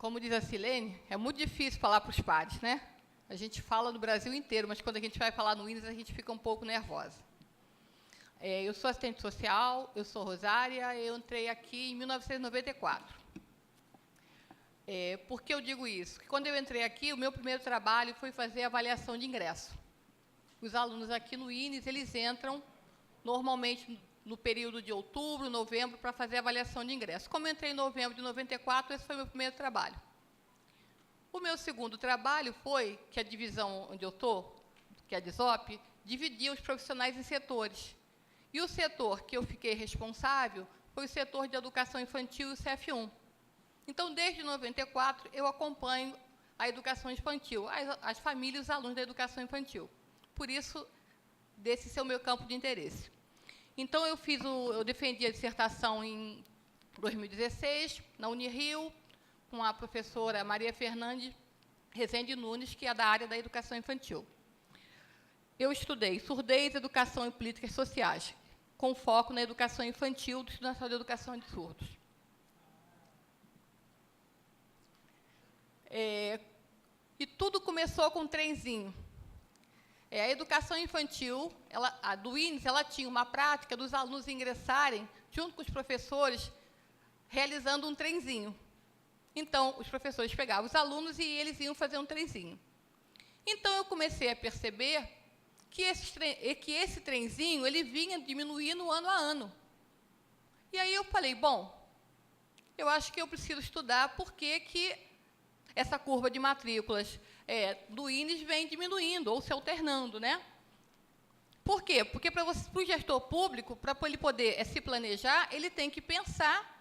como diz a Silene, é muito difícil falar para os pares, né? A gente fala no Brasil inteiro, mas quando a gente vai falar no INES, a gente fica um pouco nervosa. Eu sou assistente social, eu sou Rosária, eu entrei aqui em 1994. Por que eu digo isso? Porque quando eu entrei aqui, o meu primeiro trabalho foi fazer avaliação de ingresso. Os alunos aqui no INES, eles entram normalmente no período de outubro, novembro, para fazer a avaliação de ingresso. Como eu entrei em novembro de 94, esse foi o meu primeiro trabalho. O meu segundo trabalho foi que a divisão onde eu estou, que é a DISOP, dividia os profissionais em setores. E o setor que eu fiquei responsável foi o setor de educação infantil e o CF1. Então, desde 94, eu acompanho a educação infantil, as famílias e os alunos da educação infantil. Por isso, desse ser o meu campo de interesse. Então, eu defendi a dissertação em 2016, na Unirio, com a professora Maria Fernandes Rezende Nunes, que é da área da educação infantil. Eu estudei surdez, educação e políticas sociais, com foco na educação infantil do Instituto Nacional de Educação de Surdos. E tudo começou com um trenzinho. A educação infantil, a do INES, ela tinha uma prática dos alunos ingressarem, junto com os professores, realizando um trenzinho. Então, os professores pegavam os alunos e eles iam fazer um trenzinho. Então, eu comecei a perceber que esse trenzinho ele vinha diminuindo ano a ano. E aí eu falei, bom, eu acho que eu preciso estudar por que essa curva de matrículas do INES vem diminuindo ou se alternando, né? Por quê? Porque para o gestor público, para ele poder se planejar, ele tem que pensar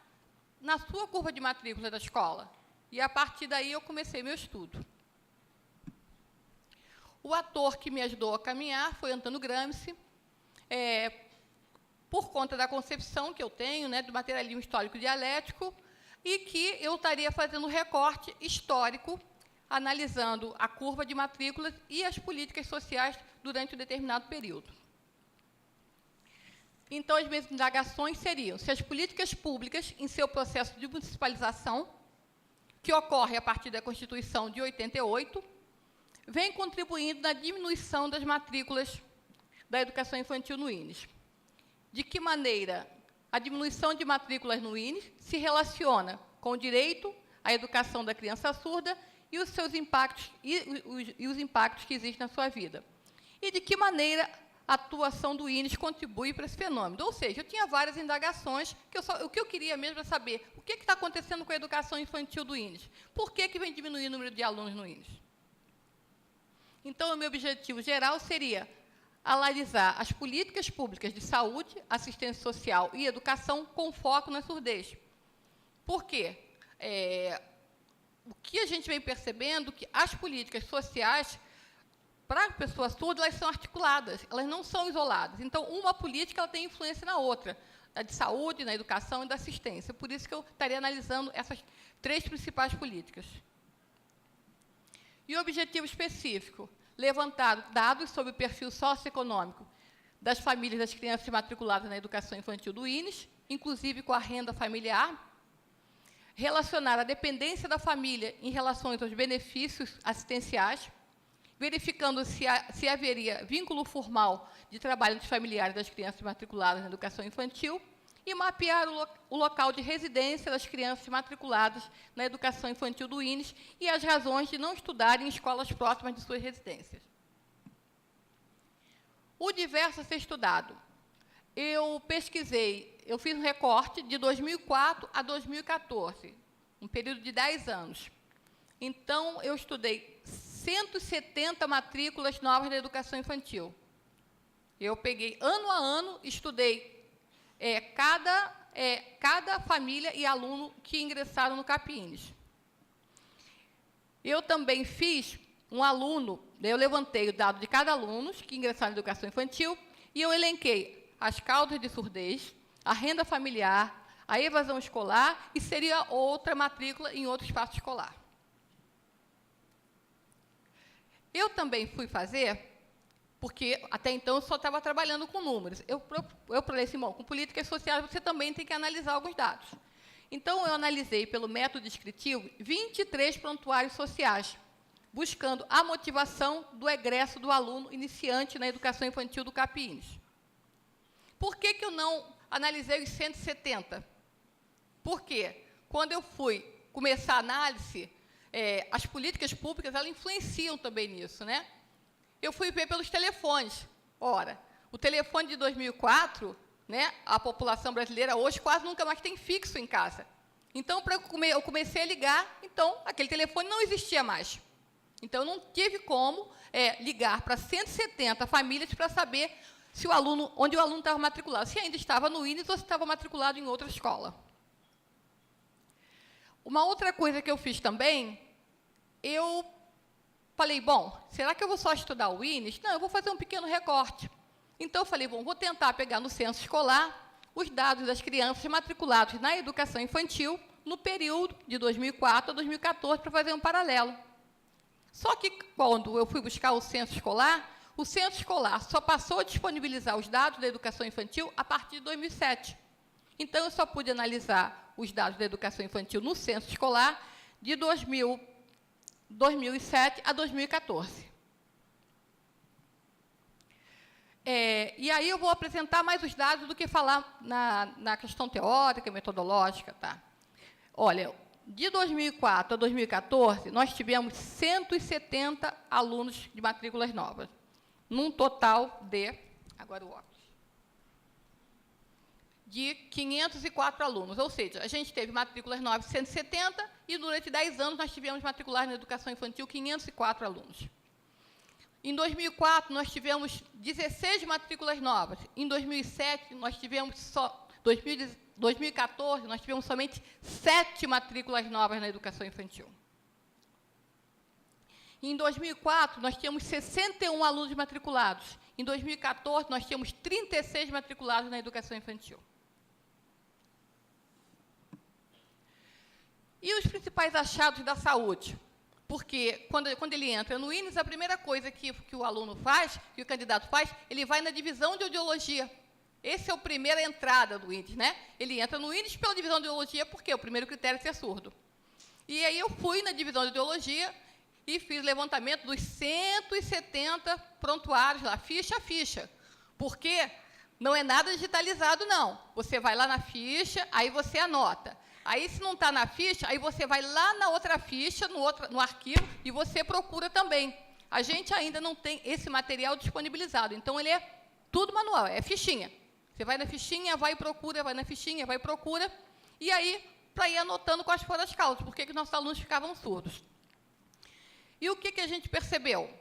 na sua curva de matrícula da escola. E, a partir daí, eu comecei meu estudo. O ator que me ajudou a caminhar foi Antônio Gramsci, por conta da concepção que eu tenho, né, do materialismo histórico dialético, e que eu estaria fazendo um recorte histórico, analisando a curva de matrículas e as políticas sociais durante um determinado período. Então, as minhas indagações seriam se as políticas públicas, em seu processo de municipalização, que ocorre a partir da Constituição de 88, vêm contribuindo na diminuição das matrículas da educação infantil no INES. De que maneira a diminuição de matrículas no INES se relaciona com o direito à educação da criança surda e os seus impactos, e os impactos que existem na sua vida. E de que maneira a atuação do INES contribui para esse fenômeno. Ou seja, eu tinha várias indagações, o que eu queria mesmo é saber o que está acontecendo com a educação infantil do INES. Por que vem diminuindo o número de alunos no INES? Então, o meu objetivo geral seria analisar as políticas públicas de saúde, assistência social e educação com foco na surdez. Por quê? O que a gente vem percebendo é que as políticas sociais para a pessoa surda, elas são articuladas, elas não são isoladas. Então, uma política ela tem influência na outra, a de saúde, na educação e da assistência. Por isso que eu estaria analisando essas três principais políticas. E o objetivo específico, levantar dados sobre o perfil socioeconômico das famílias das crianças matriculadas na educação infantil do INES, inclusive com a renda familiar, relacionar a dependência da família em relação aos benefícios assistenciais, verificando se haveria vínculo formal de trabalho entre familiares das crianças matriculadas na educação infantil e mapear o local de residência das crianças matriculadas na educação infantil do INES e as razões de não estudarem em escolas próximas de suas residências. O diverso a ser estudado. Eu pesquisei, eu fiz um recorte de 2004 a 2014, um período de 10 anos. Então, eu estudei 170 matrículas novas da educação infantil. Eu peguei, ano a ano, estudei cada família e aluno que ingressaram no CAP-INES. Eu também fiz um aluno, eu levantei o dado de cada aluno que ingressaram na educação infantil e eu elenquei as causas de surdez, a renda familiar, a evasão escolar e seria outra matrícula em outro espaço escolar. Eu também fui fazer, porque até então eu só estava trabalhando com números. Eu falei assim, bom, com políticas sociais você também tem que analisar alguns dados. Então, eu analisei, pelo método descritivo, 23 prontuários sociais, buscando a motivação do egresso do aluno iniciante na educação infantil do CAPINES. Por que eu não analisei os 170? Porque, quando eu fui começar a análise, as políticas públicas, elas influenciam também nisso, né? Eu fui ver pelos telefones. Ora, o telefone de 2004, né, a população brasileira hoje quase nunca mais tem fixo em casa. Então, eu comecei a ligar, então, aquele telefone não existia mais. Então, eu não tive como ligar para 170 famílias para saber se o aluno, onde o aluno estava matriculado, se ainda estava no INES ou se estava matriculado em outra escola. Uma outra coisa que eu fiz também, eu falei, bom, será que eu vou só estudar o INES? Não, eu vou fazer um pequeno recorte. Então, eu falei, bom, vou tentar pegar no censo escolar os dados das crianças matriculadas na educação infantil no período de 2004 a 2014 para fazer um paralelo. Só que, quando eu fui buscar o censo escolar só passou a disponibilizar os dados da educação infantil a partir de 2007. Então, eu só pude analisar os dados da educação infantil no censo escolar de 2007 a 2014. E aí eu vou apresentar mais os dados do que falar na questão teórica, metodológica. Tá? Olha, de 2004 a 2014, nós tivemos 170 alunos de matrículas novas, num total de, agora o óculos, de 504 alunos. Ou seja, a gente teve matrículas novas 170 e, durante 10 anos, nós tivemos matriculados na educação infantil 504 alunos. Em 2004, nós tivemos 16 matrículas novas. Em 2007, nós tivemos 2014, nós tivemos somente 7 matrículas novas na educação infantil. Em 2004, nós tínhamos 61 alunos matriculados. Em 2014, nós tínhamos 36 matriculados na educação infantil. E os principais achados da saúde? Porque, quando ele entra no INES, a primeira coisa que o aluno faz, que o candidato faz, ele vai na divisão de audiologia. Essa é a primeira entrada do INES, né? Ele entra no INES pela divisão de audiologia, porque o primeiro critério é ser surdo. E aí eu fui na divisão de audiologia e fiz o levantamento dos 170 prontuários lá, ficha a ficha. Porque não é nada digitalizado, não. Você vai lá na ficha, aí você anota. Aí, se não está na ficha, aí você vai lá na outra ficha, no arquivo, e você procura também. A gente ainda não tem esse material disponibilizado. Então, ele é tudo manual, é fichinha. Você vai na fichinha, vai e procura, vai na fichinha, vai e procura. E aí, para ir anotando quais foram as causas, por que nossos alunos ficavam surdos. E o que a gente percebeu?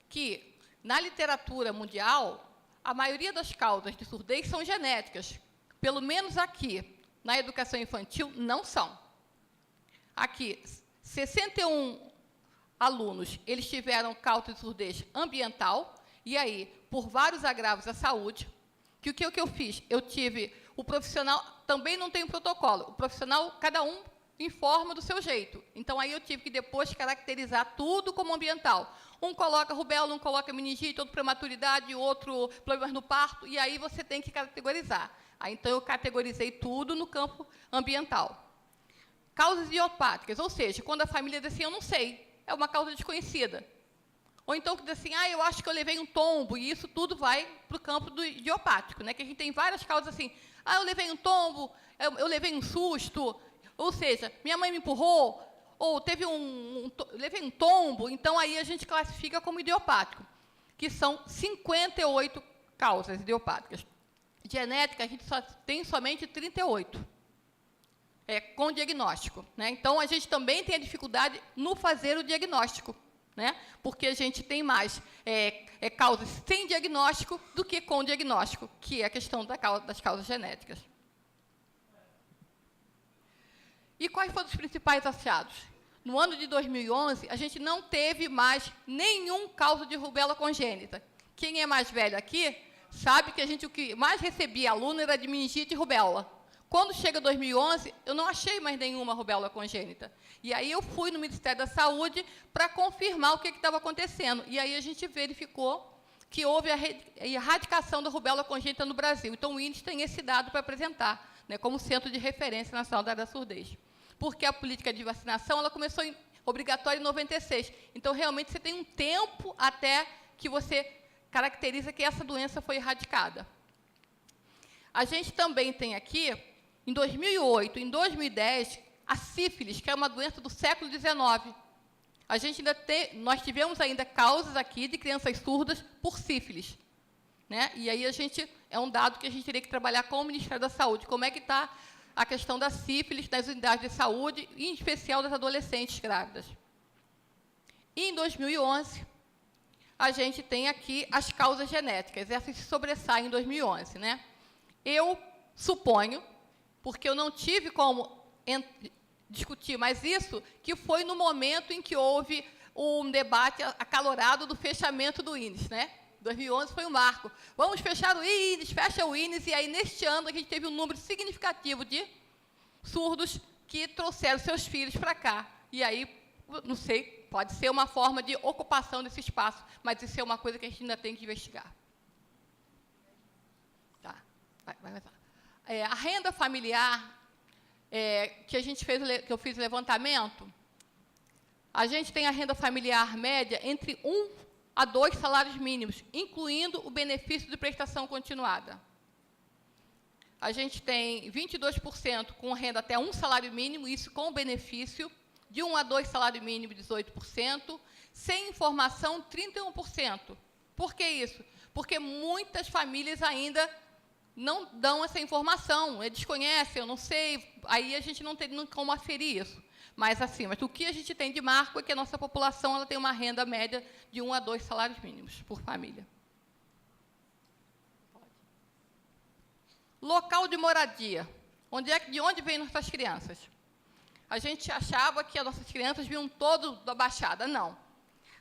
Que, na literatura mundial, a maioria das causas de surdez são genéticas. Pelo menos aqui, na educação infantil, não são. Aqui, 61 alunos, eles tiveram causa de surdez ambiental, e aí, por vários agravos à saúde, que o que eu fiz? Eu tive, o profissional também não tem um protocolo, o profissional, cada um informa do seu jeito. Então, aí eu tive que depois caracterizar tudo como ambiental. Um coloca rubéola, um coloca meningite, outro prematuridade, outro problemas no parto, e aí você tem que categorizar. Aí, então, eu categorizei tudo no campo ambiental. Causas idiopáticas, ou seja, quando a família diz assim, eu não sei, é uma causa desconhecida. Ou então, que diz assim, eu acho que eu levei um tombo, e isso tudo vai para o campo do idiopático, né? Que a gente tem várias causas assim, eu levei um tombo, eu levei um susto, ou seja, minha mãe me empurrou, ou teve levei um tombo, então aí a gente classifica como idiopático, que são 58 causas idiopáticas. Genética, a gente só tem somente 38, com diagnóstico. Né? Então, a gente também tem a dificuldade no fazer o diagnóstico, né? Porque a gente tem mais causas sem diagnóstico do que com diagnóstico, que é a questão das causas genéticas. E quais foram os principais achados? No ano de 2011, a gente não teve mais nenhum caso de rubéola congênita. Quem é mais velho aqui sabe que o que mais recebia aluno era de meningite e rubéola. Quando chega 2011, eu não achei mais nenhuma rubéola congênita. E aí eu fui no Ministério da Saúde para confirmar o que estava acontecendo. E aí a gente verificou que houve a erradicação da rubéola congênita no Brasil. Então, o INES tem esse dado para apresentar. né, como centro de referência nacional da área da surdez. Porque a política de vacinação ela começou obrigatória em 96. Então, realmente, você tem um tempo até que você caracteriza que essa doença foi erradicada. A gente também tem aqui, em 2008, em 2010, a sífilis, que é uma doença do século XIX. Nós tivemos ainda causas aqui de crianças surdas por sífilis, né? E aí é um dado que a gente teria que trabalhar com o Ministério da Saúde. Como é que está a questão da sífilis nas unidades de saúde, em especial das adolescentes grávidas. E, em 2011, a gente tem aqui as causas genéticas. Essas se sobressaem em 2011, né? Eu suponho, porque eu não tive como discutir mais isso, que foi no momento em que houve um debate acalorado do fechamento do INES, né? 2011 foi um marco. Vamos fechar o INES, fecha o INES, e aí, neste ano, a gente teve um número significativo de surdos que trouxeram seus filhos para cá. E aí, não sei, pode ser uma forma de ocupação desse espaço, mas isso é uma coisa que a gente ainda tem que investigar. Tá, vai lá. A renda familiar, que eu fiz o levantamento, a gente tem a renda familiar média entre 1 a 2 salários mínimos, incluindo o benefício de prestação continuada. A gente tem 22% com renda até 1 salário mínimo, isso com benefício, de 1 a 2 salário mínimo, 18%, sem informação, 31%. Por que isso? Porque muitas famílias ainda não dão essa informação, desconhecem, eu não sei, aí a gente não tem como aferir isso. Mas o que a gente tem de marco é que a nossa população ela tem uma renda média de 1 a 2 salários mínimos por família. Local de moradia. De onde vêm nossas crianças? A gente achava que as nossas crianças vinham todas da Baixada. Não.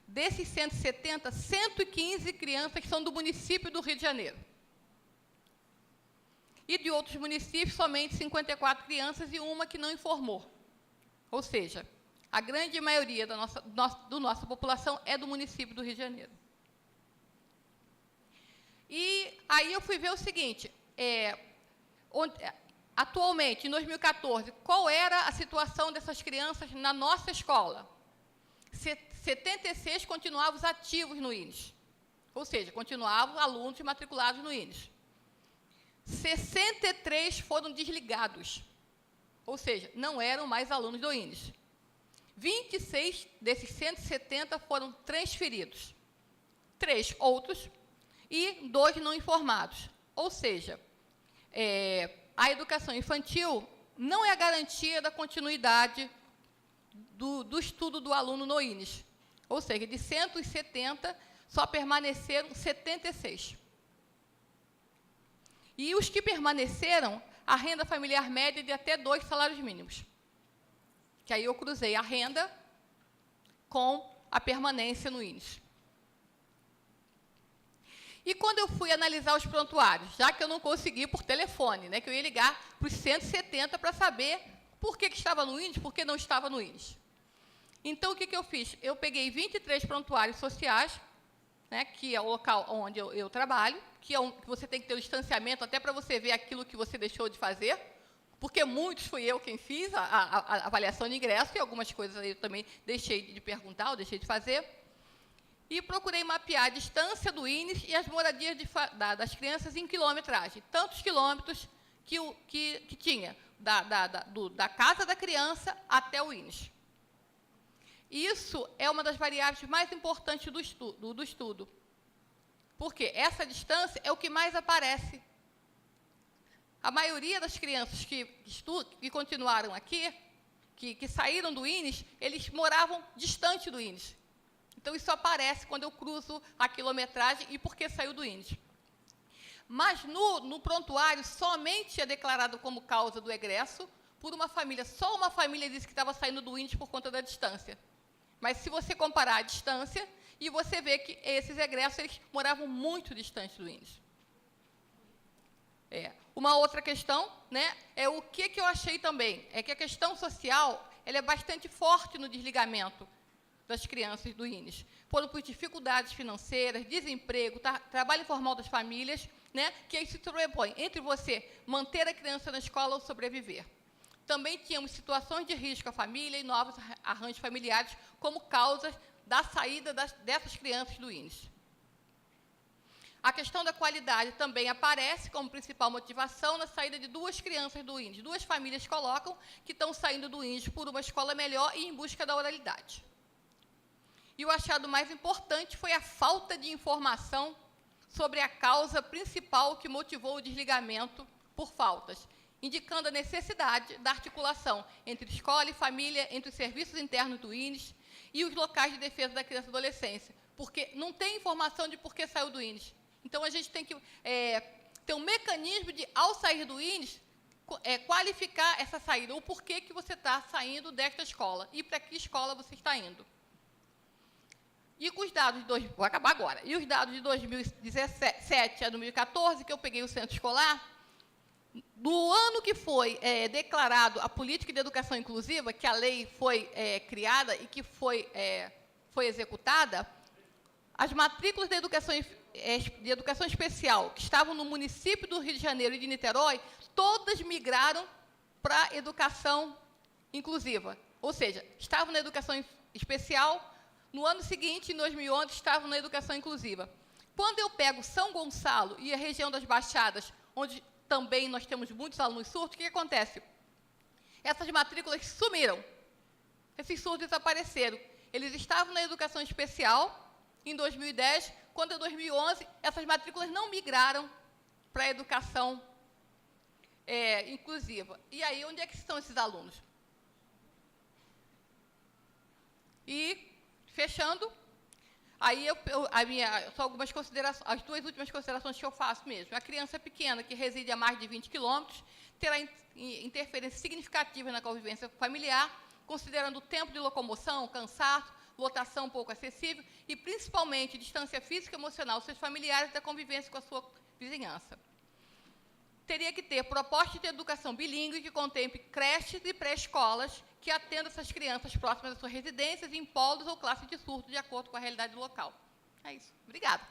Desses 170, 115 crianças são do município do Rio de Janeiro. E de outros municípios, somente 54 crianças e uma que não informou. Ou seja, a grande maioria da nossa população é do município do Rio de Janeiro. E aí eu fui ver o seguinte, atualmente, em 2014, qual era a situação dessas crianças na nossa escola? 76 continuavam ativos no INES, ou seja, continuavam alunos matriculados no INES. 63 foram desligados, ou seja, não eram mais alunos do INES. 26 desses 170 foram transferidos, 3 outros e 2 não informados. Ou seja, a educação infantil não é a garantia da continuidade do estudo do aluno no INES. Ou seja, de 170, só permaneceram 76. E os que permaneceram, a renda familiar média de até 2 salários mínimos. Que aí eu cruzei a renda com a permanência no INES. E quando eu fui analisar os prontuários, já que eu não consegui por telefone, né, que eu ia ligar para os 170 para saber por que estava no INES, por que não estava no INES. Então, o que eu fiz? Eu peguei 23 prontuários sociais, né, que é o local onde eu trabalho, que você tem que ter o distanciamento até para você ver aquilo que você deixou de fazer, porque muitos fui eu quem fiz a avaliação de ingresso, e algumas coisas eu também deixei de perguntar, ou deixei de fazer. E procurei mapear a distância do INES e as moradias das crianças em quilometragem. Tantos quilômetros que tinha da casa da criança até o INES. Isso é uma das variáveis mais importantes do estudo. Porque essa distância é o que mais aparece. A maioria das crianças que continuaram aqui, que saíram do INES, eles moravam distante do INES. Então, isso aparece quando eu cruzo a quilometragem e por que saiu do INES. Mas, no prontuário, somente é declarado como causa do egresso por uma família. Só uma família disse que estava saindo do INES por conta da distância. Mas, se você comparar a distância, e você vê que esses egressos eles moravam muito distantes do INES. Uma outra questão, né, é o que eu achei também, é que a questão social ela é bastante forte no desligamento das crianças do INES. Foram por dificuldades financeiras, desemprego, trabalho informal das famílias, né, que aí se sobrepõe entre você manter a criança na escola ou sobreviver. Também tínhamos situações de risco à família e novos arranjos familiares como causas da saída dessas crianças do INES. A questão da qualidade também aparece como principal motivação na saída de 2 crianças do INES. 2 famílias colocam que estão saindo do INES por uma escola melhor e em busca da oralidade. E o achado mais importante foi a falta de informação sobre a causa principal que motivou o desligamento por faltas, indicando a necessidade da articulação entre escola e família, entre os serviços internos do INES e os locais de defesa da criança e adolescência, porque não tem informação de por que saiu do INES. Então, a gente tem que ter um mecanismo de, ao sair do INES, qualificar essa saída, o porquê que você está saindo desta escola e para que escola você está indo. E com os dados de vou acabar agora. E os dados de 2017 a 2014, que eu peguei o centro escolar, do ano que foi declarado a política de educação inclusiva, que a lei foi criada e que foi executada, as matrículas de educação especial que estavam no município do Rio de Janeiro e de Niterói, todas migraram para a educação inclusiva. Ou seja, estavam na educação especial, no ano seguinte, em 2011, estavam na educação inclusiva. Quando eu pego São Gonçalo e a região das Baixadas, onde também nós temos muitos alunos surdos, o que acontece? Essas matrículas sumiram. Esses surdos desapareceram. Eles estavam na educação especial em 2010, quando em 2011 essas matrículas não migraram para a educação inclusiva. E aí, onde é que estão esses alunos? E, fechando, aí só algumas considerações, as 2 últimas considerações que eu faço mesmo. A criança pequena, que reside a mais de 20 quilômetros, terá interferência significativa na convivência familiar, considerando o tempo de locomoção, cansaço, lotação pouco acessível e, principalmente, distância física e emocional dos seus familiares da convivência com a sua vizinhança. Teria que ter proposta de educação bilíngue que contemple creches e pré-escolas que atendam essas crianças próximas às suas residências, em polos ou classes de surdo, de acordo com a realidade local. É isso. Obrigada.